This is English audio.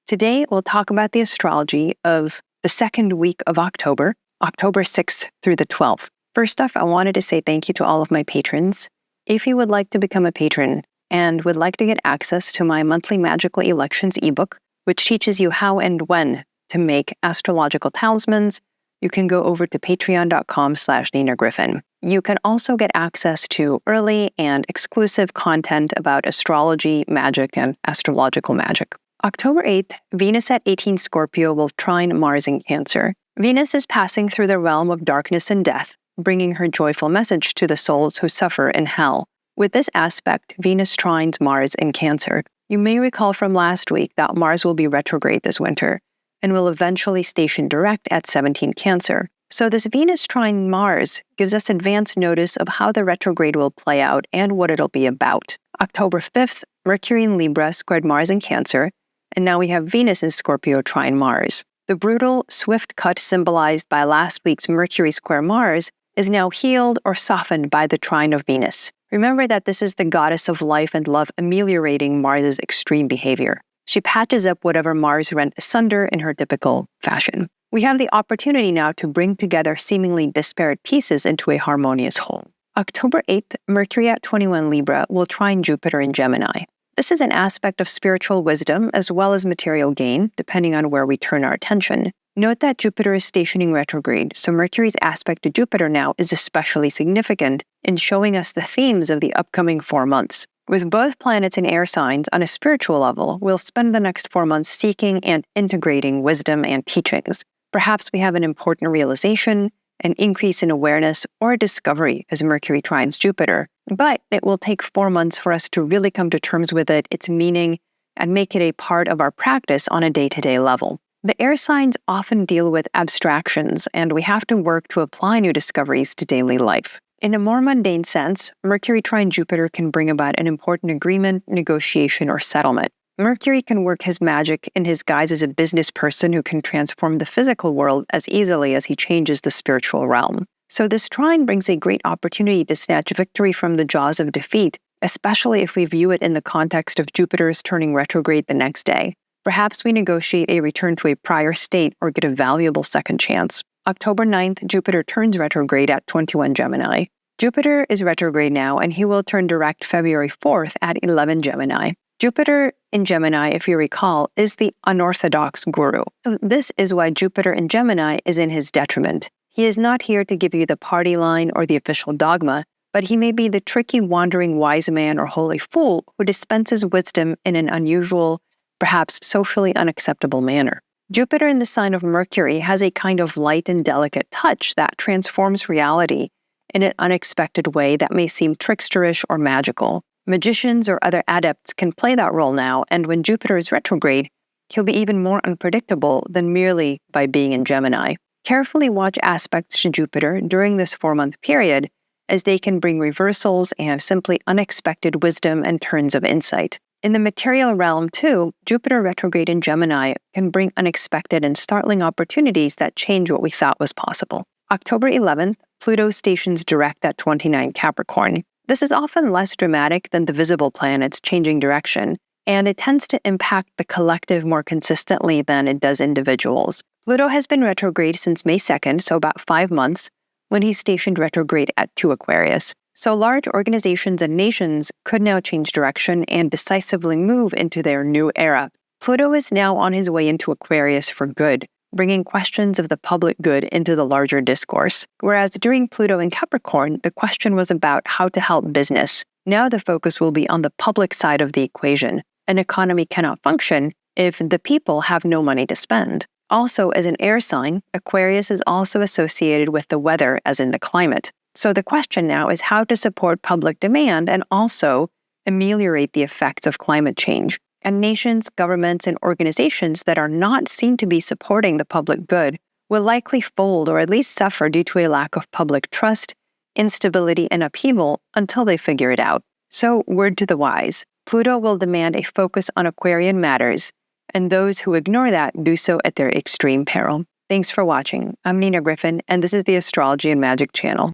Today, we'll talk about the astrology of the second week of October, October 6th through the 12th. First off, I wanted to say thank you to all of my patrons. If you would like to become a patron and would like to get access to my monthly Magical Elections ebook, which teaches you how and when to make astrological talismans, you can go over to patreon.com/NinaGryphon. You can also get access to early and exclusive content about astrology, magic, and astrological magic. October 8th, Venus at 18 Scorpio will trine Mars in Cancer. Venus is passing through the realm of darkness and death, bringing her joyful message to the souls who suffer in hell. With this aspect, Venus trines Mars in Cancer. You may recall from last week that Mars will be retrograde this winter and will eventually station direct at 17 Cancer. So this Venus trine Mars gives us advance notice of how the retrograde will play out and what it'll be about. October 5th, Mercury in Libra squared Mars in Cancer, and now we have Venus in Scorpio trine Mars. The brutal, swift cut symbolized by last week's Mercury square Mars is now healed or softened by the trine of Venus. Remember that this is the goddess of life and love ameliorating Mars's extreme behavior. She patches up whatever Mars rent asunder in her typical fashion. We have the opportunity now to bring together seemingly disparate pieces into a harmonious whole. October 8th, Mercury at 21 Libra will trine Jupiter in Gemini. This is an aspect of spiritual wisdom as well as material gain, depending on where we turn our attention. Note that Jupiter is stationing retrograde, so Mercury's aspect to Jupiter now is especially significant in showing us the themes of the upcoming 4 months. With both planets in air signs on a spiritual level, we'll spend the next 4 months seeking and integrating wisdom and teachings. Perhaps we have an important realization, an increase in awareness, or a discovery as Mercury trines Jupiter. But it will take 4 months for us to really come to terms with it, its meaning, and make it a part of our practice on a day-to-day level. The air signs often deal with abstractions, and we have to work to apply new discoveries to daily life. In a more mundane sense, Mercury trine Jupiter can bring about an important agreement, negotiation, or settlement. Mercury can work his magic in his guise as a business person who can transform the physical world as easily as he changes the spiritual realm. So this trine brings a great opportunity to snatch victory from the jaws of defeat, especially if we view it in the context of Jupiter's turning retrograde the next day. Perhaps we negotiate a return to a prior state or get a valuable second chance. October 9th, Jupiter turns retrograde at 21 Gemini. Jupiter is retrograde now, and he will turn direct February 4th at 11 Gemini. Jupiter in Gemini, if you recall, is the unorthodox guru. So this is why Jupiter in Gemini is in his detriment. He is not here to give you the party line or the official dogma, but he may be the tricky wandering wise man or holy fool who dispenses wisdom in an unusual, perhaps socially unacceptable manner. Jupiter in the sign of Mercury has a kind of light and delicate touch that transforms reality in an unexpected way that may seem tricksterish or magical. Magicians or other adepts can play that role now, and when Jupiter is retrograde, he'll be even more unpredictable than merely by being in Gemini. Carefully watch aspects to Jupiter during this 4-month period, as they can bring reversals and simply unexpected wisdom and turns of insight. In the material realm, too, Jupiter retrograde in Gemini can bring unexpected and startling opportunities that change what we thought was possible. October 11th, Pluto stations direct at 29 Capricorn. This is often less dramatic than the visible planets changing direction, and it tends to impact the collective more consistently than it does individuals. Pluto has been retrograde since May 2nd, so about 5 months, when he stationed retrograde at 2 Aquarius. So large organizations and nations could now change direction and decisively move into their new era. Pluto is now on his way into Aquarius for good, bringing questions of the public good into the larger discourse. Whereas during Pluto in Capricorn, the question was about how to help business. Now the focus will be on the public side of the equation. An economy cannot function if the people have no money to spend. Also, as an air sign, Aquarius is also associated with the weather, as in the climate. So the question now is how to support public demand and also ameliorate the effects of climate change. And nations, governments, and organizations that are not seen to be supporting the public good will likely fold or at least suffer due to a lack of public trust, instability, and upheaval until they figure it out. So, word to the wise, Pluto will demand a focus on Aquarian matters, and those who ignore that do so at their extreme peril. Thanks for watching. I'm Nina Gryphon, and this is the Astrology and Magic channel.